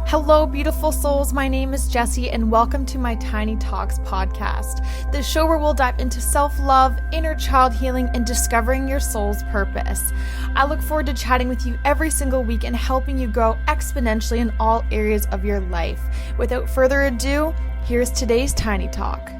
Hello, beautiful souls. My name is Jessie, and welcome to my Tiny Talks podcast, the show where we'll dive into self-love, inner child healing, and discovering your soul's purpose. I look forward to chatting with you every single week and helping you grow exponentially in all areas of your life. Without further ado, here's today's Tiny Talk.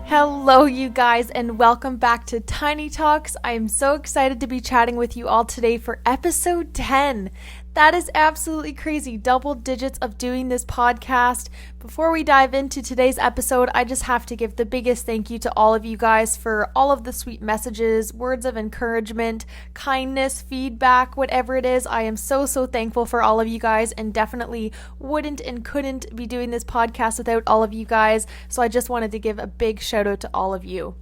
Hello, you guys, and welcome back to Tiny Talks. I am so excited to be chatting with you all today for episode 10. That is absolutely crazy. Double digits of doing this podcast. Before we dive into today's episode, I just have to give the biggest thank you to all of you guys for all of the sweet messages, words of encouragement, kindness, feedback, whatever it is. I am so thankful for all of you guys, and definitely wouldn't and couldn't be doing this podcast without all of you guys. So I just wanted to give a big shout out to all of you.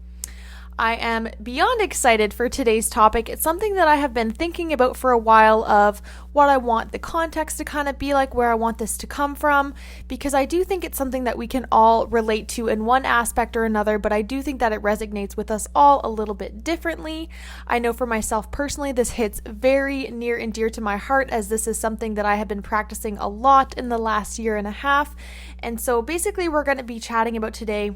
I am beyond excited for today's topic. It's something that I have been thinking about for a while, of what I want the context to kind of be like, where I want this to come from, because I do think it's something that we can all relate to in one aspect or another, but I do think that it resonates with us all a little bit differently. I know for myself personally, this hits very near and dear to my heart, as this is something that I have been practicing a lot in the last year and a half. And so basically we're going to be chatting about today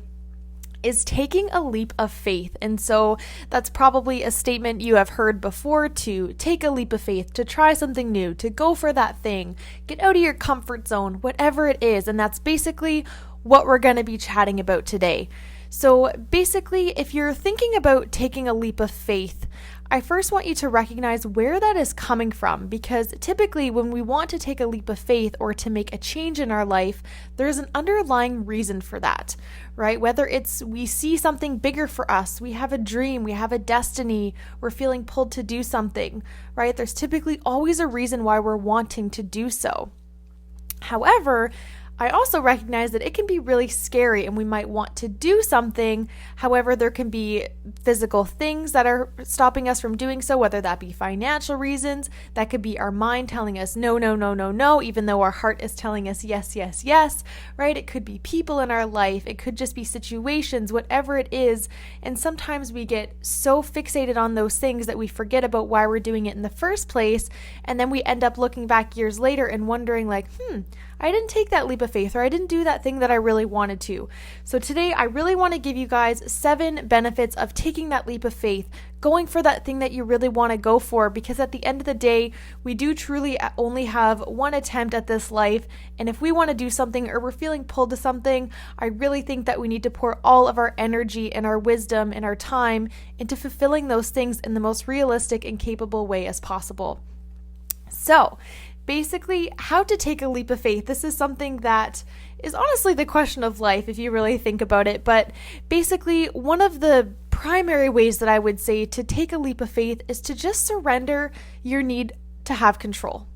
is taking a leap of faith. And so that's probably a statement you have heard before, to take a leap of faith, to try something new, to go for that thing, get out of your comfort zone, whatever it is. And that's basically what we're going to be chatting about today. So basically, if you're thinking about taking a leap of faith, I first want you to recognize where that is coming from, because typically when we want to take a leap of faith or to make a change in our life, there's an underlying reason for that, right? Whether it's we see something bigger for us, we have a dream, we have a destiny, we're feeling pulled to do something, right? There's typically always a reason why we're wanting to do so. However, I also recognize that it can be really scary and we might want to do something. However, there can be physical things that are stopping us from doing so, whether that be financial reasons. That could be our mind telling us no, even though our heart is telling us yes, right? It could be people in our life. It could just be situations, whatever it is. And sometimes we get so fixated on those things that we forget about why we're doing it in the first place. And then we end up looking back years later and wondering like, I didn't take that leap of faith, or I didn't do that thing that I really wanted to. So today I really want to give you guys 7 benefits of taking that leap of faith, going for that thing that you really want to go for, because at the end of the day, we do truly only have one attempt at this life. And if we want to do something, or we're feeling pulled to something, I really think that we need to pour all of our energy and our wisdom and our time into fulfilling those things in the most realistic and capable way as possible. So basically, how to take a leap of faith. This is something that is honestly the question of life if you really think about it. But basically, one of the primary ways that I would say to take a leap of faith is to just surrender your need to have control,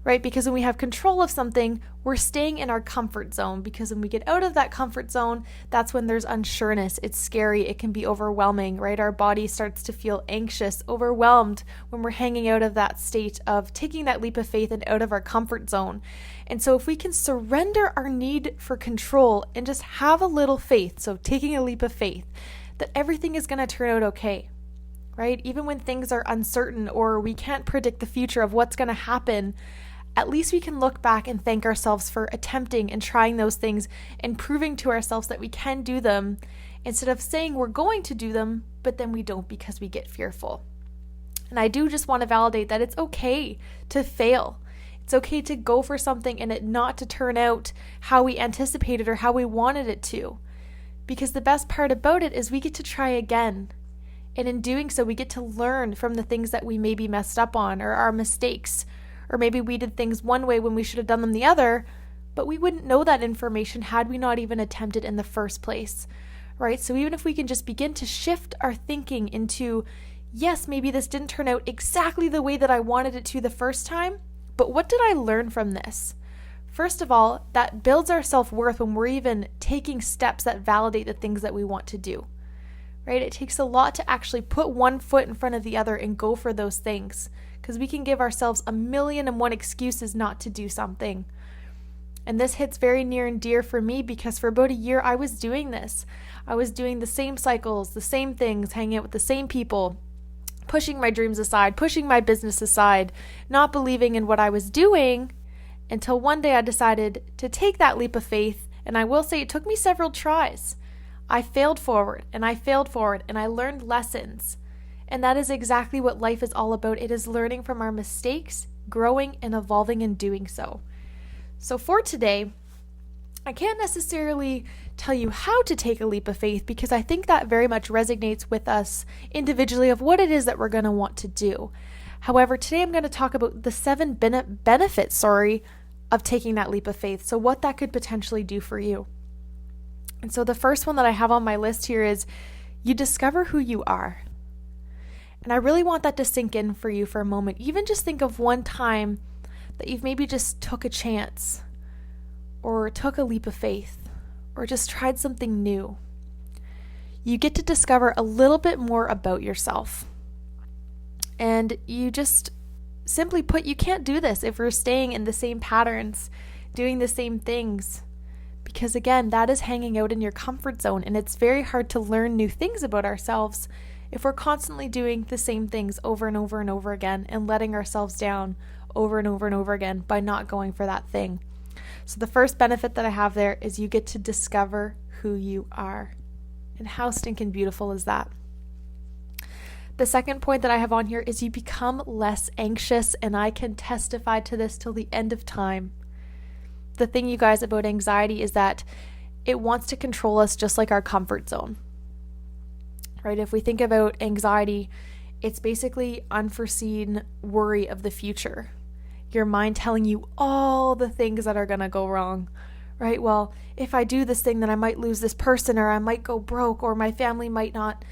right? Because when we have control of something, we're staying in our comfort zone, because when we get out of that comfort zone, that's when there's unsureness. It's scary. It can be overwhelming, right? Our body starts to feel anxious, overwhelmed when we're hanging out of that state of taking that leap of faith and out of our comfort zone. And so if we can surrender our need for control and just have a little faith, so taking a leap of faith, that everything is going to turn out okay, right? Even when things are uncertain or we can't predict the future of what's going to happen, at least we can look back and thank ourselves for attempting and trying those things and proving to ourselves that we can do them, instead of saying we're going to do them, but then we don't because we get fearful. And I do just want to validate that it's okay to fail. It's okay to go for something and it not to turn out how we anticipated or how we wanted it to. Because the best part about it is we get to try again. And in doing so, we get to learn from the things that we maybe messed up on, or our mistakes. Or maybe we did things one way when we should have done them the other, but we wouldn't know that information had we not even attempted in the first place, right? So even if we can just begin to shift our thinking into, yes, maybe this didn't turn out exactly the way that I wanted it to the first time, but what did I learn from this? First of all, that builds our self-worth when we're even taking steps that validate the things that we want to do, right? It takes a lot to actually put one foot in front of the other and go for those things, because we can give ourselves 1,000,001 excuses not to do something. And this hits very near and dear for me, because for about a year I was doing this. I was doing the same cycles, the same things, hanging out with the same people, pushing my dreams aside, pushing my business aside, not believing in what I was doing, until one day I decided to take that leap of faith, and I will say it took me several tries. I failed forward, and I failed forward, and I learned lessons. And that is exactly what life is all about. It is learning from our mistakes, growing, and evolving in doing so. So for today, I can't necessarily tell you how to take a leap of faith because I think that very much resonates with us individually of what it is that we're going to want to do. However, today I'm going to talk about the 7 benefits, of taking that leap of faith. So what that could potentially do for you. And so the first one that I have on my list here is you discover who you are. And I really want that to sink in for you for a moment. Even just think of one time that you've maybe just took a chance or took a leap of faith or just tried something new. You get to discover a little bit more about yourself. And you just simply put, you can't do this if we're staying in the same patterns, doing the same things. Because again, that is hanging out in your comfort zone, and it's very hard to learn new things about ourselves if we're constantly doing the same things over and over and over again and letting ourselves down over and over and over again by not going for that thing. So the first benefit that I have there is you get to discover who you are. And how stinking beautiful is that? The second point that I have on here is you become less anxious, and I can testify to this till the end of time. The thing, you guys, about anxiety is that it wants to control us just like our comfort zone. Right? If we think about anxiety, it's basically unforeseen worry of the future. Your mind telling you all the things that are going to go wrong. Right? Well, if I do this thing, then I might lose this person, or I might go broke, or my family might not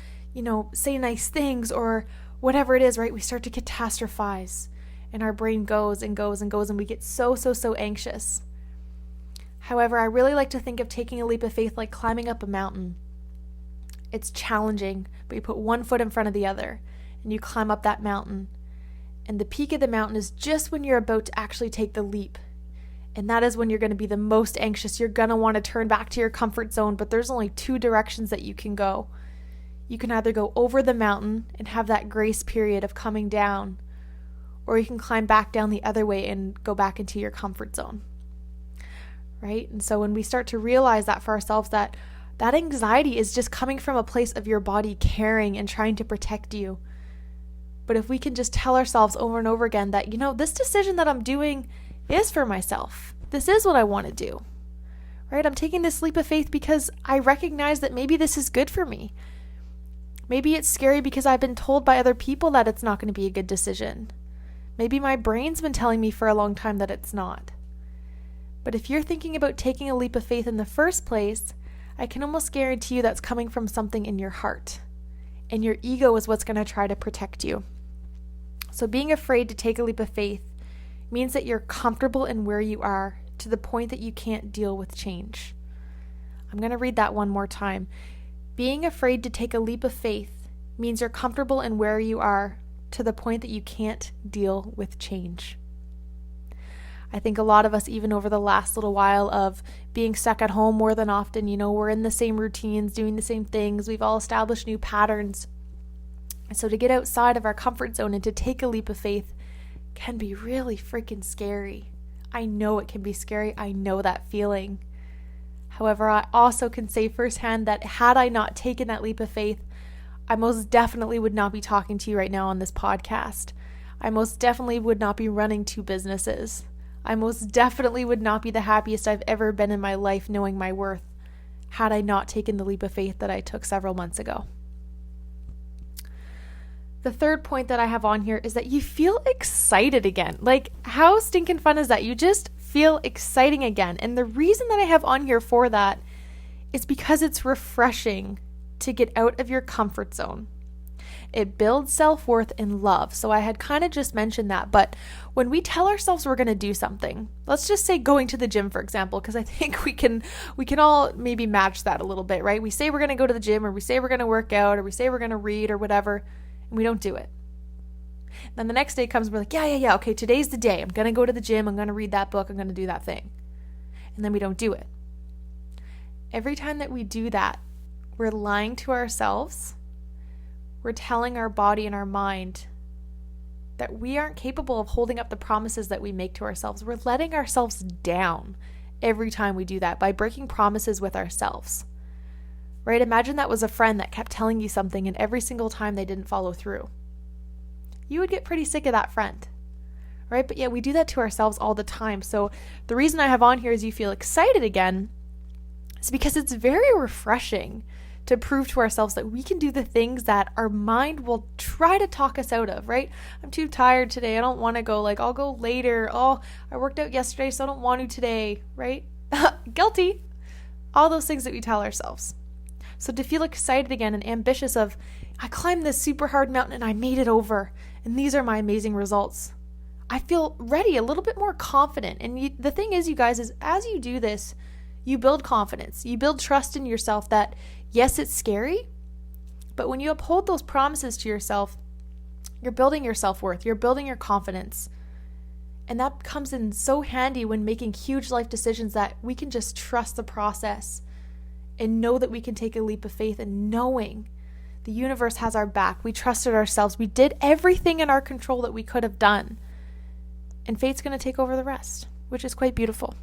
say nice things, or whatever it is, right? We start to catastrophize, and our brain goes and goes and goes, and we get so anxious. However, I really like to think of taking a leap of faith like climbing up a mountain. It's challenging, but you put one foot in front of the other, and you climb up that mountain. And the peak of the mountain is just when you're about to actually take the leap. And that is when you're going to be the most anxious. You're going to want to turn back to your comfort zone, but there's only 2 directions that you can go. You can either go over the mountain and have that grace period of coming down, or you can climb back down the other way and go back into your comfort zone. Right? And so when we start to realize that for ourselves, that anxiety is just coming from a place of your body caring and trying to protect you. But if we can just tell ourselves over and over again that, this decision that I'm doing is for myself. This is what I want to do. Right? I'm taking this leap of faith because I recognize that maybe this is good for me. Maybe it's scary because I've been told by other people that it's not going to be a good decision. Maybe my brain's been telling me for a long time that it's not. But if you're thinking about taking a leap of faith in the first place, I can almost guarantee you that's coming from something in your heart. And your ego is what's going to try to protect you. So being afraid to take a leap of faith means that you're comfortable in where you are to the point that you can't deal with change. I'm going to read that one more time. Being afraid to take a leap of faith means you're comfortable in where you are to the point that you can't deal with change. I think a lot of us, even over the last little while of being stuck at home more than often, we're in the same routines, doing the same things. We've all established new patterns. So to get outside of our comfort zone and to take a leap of faith can be really freaking scary. I know it can be scary. I know that feeling. However, I also can say firsthand that had I not taken that leap of faith, I most definitely would not be talking to you right now on this podcast. I most definitely would not be running 2 businesses. I most definitely would not be the happiest I've ever been in my life knowing my worth had I not taken the leap of faith that I took several months ago. The third point that I have on here is that you feel excited again. Like, how stinking fun is that? You just feel exciting again. And the reason that I have on here for that is because it's refreshing to get out of your comfort zone. It builds self-worth and love. So I had kind of just mentioned that. But when we tell ourselves we're going to do something, let's just say going to the gym, for example, because I think we can all maybe match that a little bit, right? We say we're going to go to the gym, or we say we're going to work out, or we say we're going to read or whatever, and we don't do it. Then the next day comes, we're like, yeah, okay, today's the day. I'm going to go to the gym. I'm going to read that book. I'm going to do that thing. And then we don't do it. Every time that we do that, we're lying to ourselves. We're telling our body and our mind that we aren't capable of holding up the promises that we make to ourselves. We're letting ourselves down every time we do that by breaking promises with ourselves, right? Imagine that was a friend that kept telling you something and every single time they didn't follow through. You would get pretty sick of that friend, right? But yet we do that to ourselves all the time. So the reason I have on here is you feel excited again is because it's very refreshing to prove to ourselves that we can do the things that our mind will try to talk us out of, right? I'm too tired today. I don't want to go. I'll go later. Oh, I worked out yesterday, so I don't want to today, right? Guilty. All those things that we tell ourselves. So to feel excited again and ambitious of, I climbed this super hard mountain and I made it over, and these are my amazing results. I feel ready, a little bit more confident. And the thing is, you guys, is as you do this, you build confidence. You build trust in yourself that, yes, it's scary, but when you uphold those promises to yourself, you're building your self-worth, you're building your confidence. And that comes in so handy when making huge life decisions that we can just trust the process and know that we can take a leap of faith, and knowing the universe has our back. We trusted ourselves. We did everything in our control that we could have done. And fate's going to take over the rest, which is quite beautiful.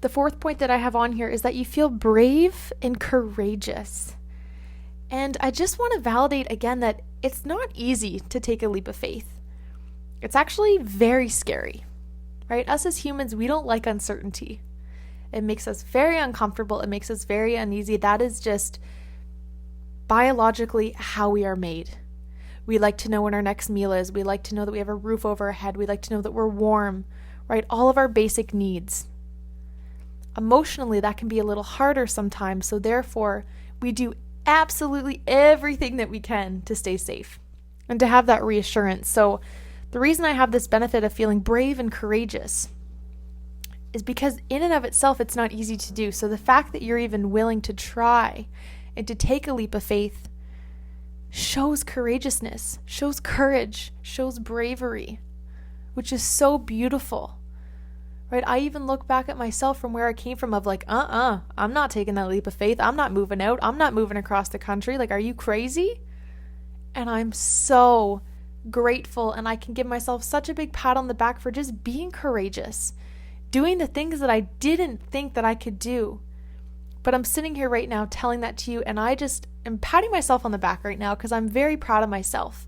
The fourth point that I have on here is that you feel brave and courageous. And I just want to validate again that it's not easy to take a leap of faith. It's actually very scary, right? Us as humans, we don't like uncertainty. It makes us very uncomfortable. It makes us very uneasy. That is just biologically how we are made. We like to know when our next meal is. We like to know that we have a roof over our head. We like to know that we're warm, right? All of our basic needs. Emotionally, that can be a little harder sometimes. So therefore, we do absolutely everything that we can to stay safe and to have that reassurance. So the reason I have this benefit of feeling brave and courageous is because in and of itself, it's not easy to do. So the fact that you're even willing to try and to take a leap of faith shows courageousness, shows courage, shows bravery, which is so beautiful. Right? I even look back at myself from where I came from of I'm not taking that leap of faith. I'm not moving out. I'm not moving across the country. Are you crazy? And I'm so grateful, and I can give myself such a big pat on the back for just being courageous, doing the things that I didn't think that I could do. But I'm sitting here right now telling that to you, and I just am patting myself on the back right now because I'm very proud of myself.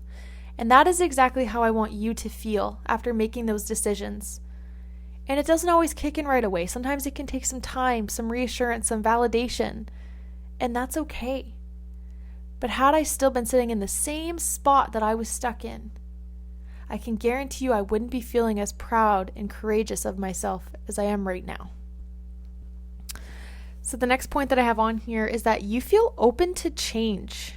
And that is exactly how I want you to feel after making those decisions. And it doesn't always kick in right away. Sometimes it can take some time, some reassurance, some validation, and that's okay. But had I still been sitting in the same spot that I was stuck in, I can guarantee you I wouldn't be feeling as proud and courageous of myself as I am right now. So the next point that I have on here is that you feel open to change.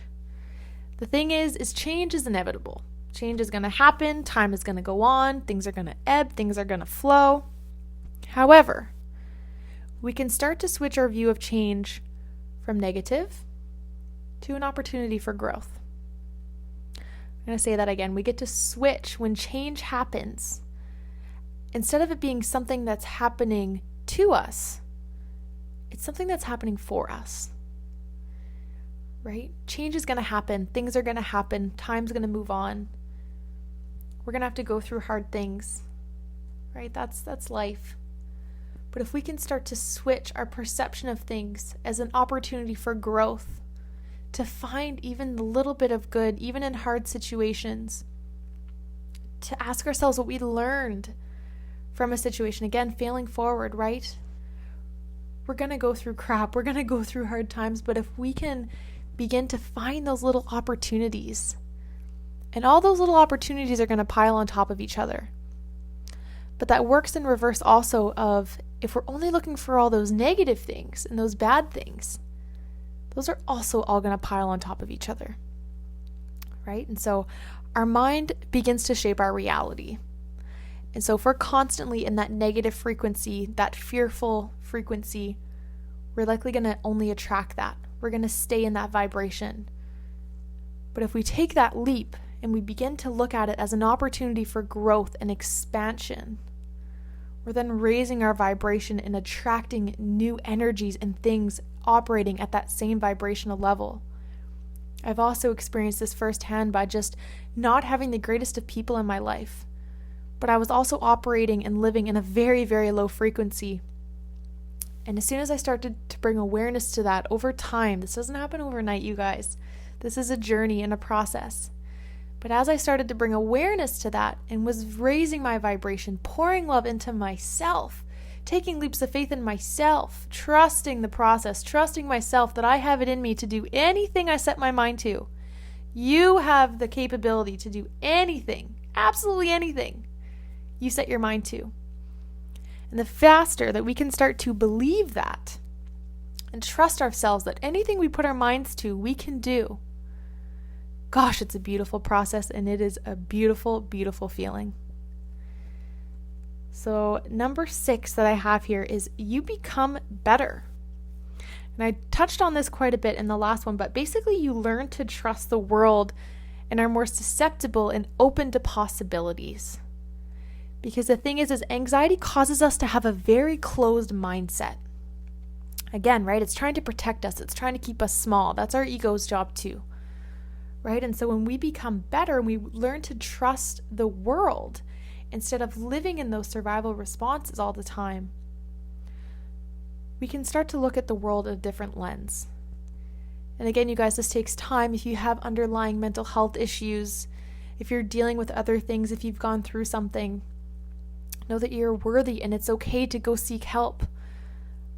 The thing is change is inevitable. Change is going to happen, time is going to go on, things are going to ebb, things are going to flow. However, we can start to switch our view of change from negative to an opportunity for growth. I'm going to say that again. We get to switch when change happens. Instead of it being something that's happening to us, it's something that's happening for us. Right? Change is going to happen. Things are going to happen. Time's going to move on. We're going to have to go through hard things. Right? That's life. But if we can start to switch our perception of things as an opportunity for growth, to find even the little bit of good, even in hard situations, to ask ourselves what we learned from a situation. Again, failing forward, right? We're going to go through crap. We're going to go through hard times. But if we can begin to find those little opportunities, and all those little opportunities are going to pile on top of each other. But that works in reverse also of if we're only looking for all those negative things and those bad things, those are also all going to pile on top of each other, right? And so our mind begins to shape our reality. And so if we're constantly in that negative frequency, that fearful frequency, we're likely going to only attract that. We're going to stay in that vibration. But if we take that leap and we begin to look at it as an opportunity for growth and expansion, we're then raising our vibration and attracting new energies and things operating at that same vibrational level. I've also experienced this firsthand by just not having the greatest of people in my life. But I was also operating and living in a very, very low frequency. And as soon as I started to bring awareness to that over time, this doesn't happen overnight, you guys. This is a journey and a process. But as I started to bring awareness to that and was raising my vibration, pouring love into myself, taking leaps of faith in myself, trusting the process, trusting myself that I have it in me to do anything I set my mind to. You have the capability to do anything, absolutely anything you set your mind to. And the faster that we can start to believe that and trust ourselves that anything we put our minds to, we can do. Gosh, it's a beautiful process, and it is a beautiful, beautiful feeling. So number 6 that I have here is you become better. And I touched on this quite a bit in the last one, but basically you learn to trust the world and are more susceptible and open to possibilities. Because the thing is anxiety causes us to have a very closed mindset. Again, right? It's trying to protect us. It's trying to keep us small. That's our ego's job too. Right? And so when we become better and we learn to trust the world instead of living in those survival responses all the time, we can start to look at the world in a different lens. And again, you guys, this takes time. If you have underlying mental health issues, if you're dealing with other things, if you've gone through something, know that you're worthy and it's okay to go seek help.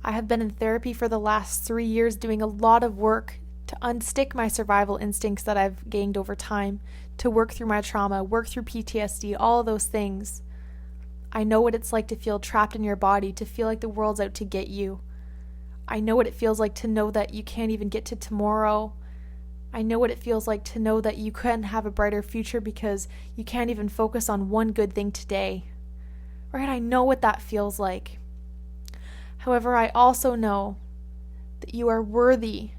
I have been in therapy for the last 3 years doing a lot of work to unstick my survival instincts that I've gained over time, to work through my trauma, work through PTSD, all of those things. I know what it's like to feel trapped in your body, to feel like the world's out to get you. I know what it feels like to know that you can't even get to tomorrow. I know what it feels like to know that you couldn't have a brighter future because you can't even focus on one good thing today. Right? I know what that feels like. However, I also know that you are worthy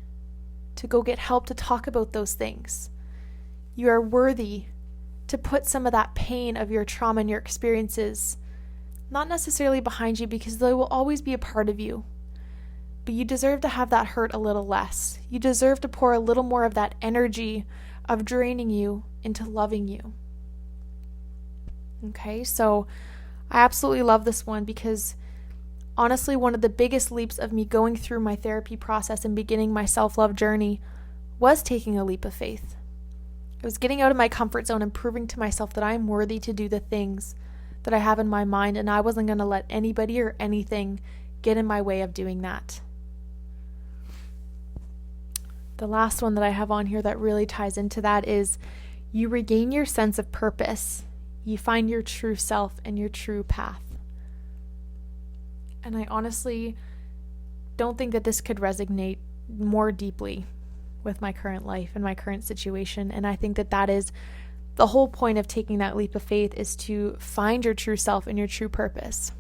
to go get help to talk about those things. You are worthy to put some of that pain of your trauma and your experiences, not necessarily behind you because they will always be a part of you, but you deserve to have that hurt a little less. You deserve to pour a little more of that energy of draining you into loving you. Okay, so I absolutely love this one because honestly, one of the biggest leaps of me going through my therapy process and beginning my self-love journey was taking a leap of faith. I was getting out of my comfort zone and proving to myself that I'm worthy to do the things that I have in my mind, and I wasn't going to let anybody or anything get in my way of doing that. The last one that I have on here that really ties into that is you regain your sense of purpose. You find your true self and your true path. And I honestly don't think that this could resonate more deeply with my current life and my current situation. And I think that that is the whole point of taking that leap of faith, is to find your true self and your true purpose.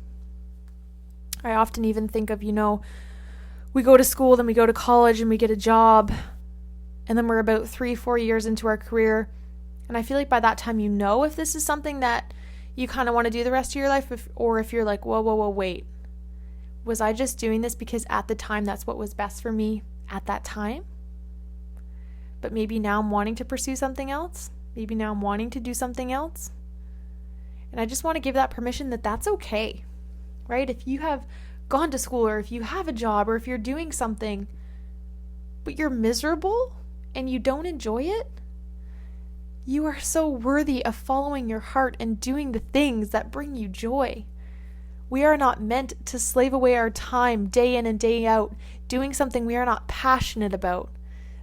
I often even think of, we go to school, then we go to college and we get a job, and then we're about 3-4 years into our career. And I feel like by that time, if this is something that you kind of want to do the rest of your life, or if you're like, whoa, wait. Was I just doing this because at the time that's what was best for me at that time? But maybe now I'm wanting to pursue something else. Maybe now I'm wanting to do something else. And I just want to give that permission that that's okay, right? If you have gone to school, or if you have a job, or if you're doing something, but you're miserable and you don't enjoy it, you are so worthy of following your heart and doing the things that bring you joy. We are not meant to slave away our time day in and day out doing something we are not passionate about.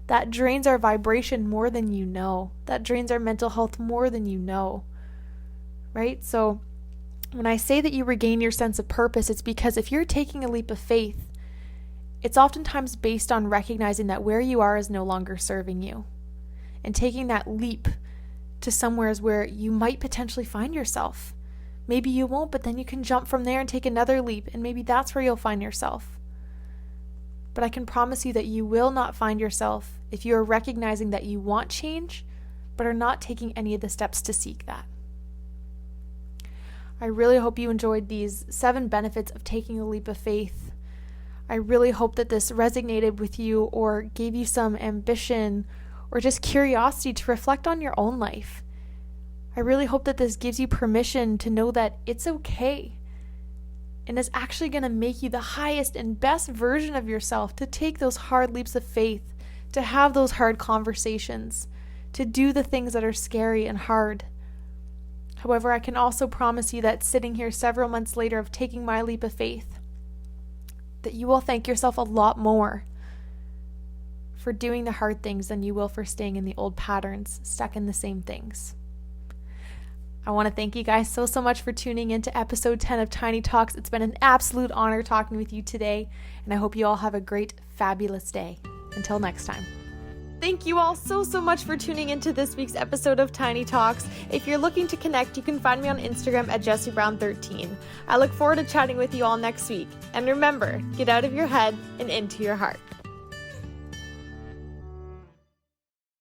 That drains our vibration more than you know. That drains our mental health more than you know. Right? So when I say that you regain your sense of purpose, it's because if you're taking a leap of faith, it's oftentimes based on recognizing that where you are is no longer serving you. And taking that leap to somewheres where you might potentially find yourself. Maybe you won't, but then you can jump from there and take another leap, and maybe that's where you'll find yourself. But I can promise you that you will not find yourself if you are recognizing that you want change, but are not taking any of the steps to seek that. I really hope you enjoyed these 7 benefits of taking a leap of faith. I really hope that this resonated with you or gave you some ambition or just curiosity to reflect on your own life. I really hope that this gives you permission to know that it's okay and is actually going to make you the highest and best version of yourself, to take those hard leaps of faith, to have those hard conversations, to do the things that are scary and hard. However, I can also promise you that sitting here several months later of taking my leap of faith, that you will thank yourself a lot more for doing the hard things than you will for staying in the old patterns, stuck in the same things. I want to thank you guys so much for tuning in to episode 10 of Tiny Talks. It's been an absolute honor talking with you today, and I hope you all have a great, fabulous day. Until next time. Thank you all so much for tuning into this week's episode of Tiny Talks. If you're looking to connect, you can find me on Instagram at JessieBrown13. I look forward to chatting with you all next week. And remember, get out of your head and into your heart.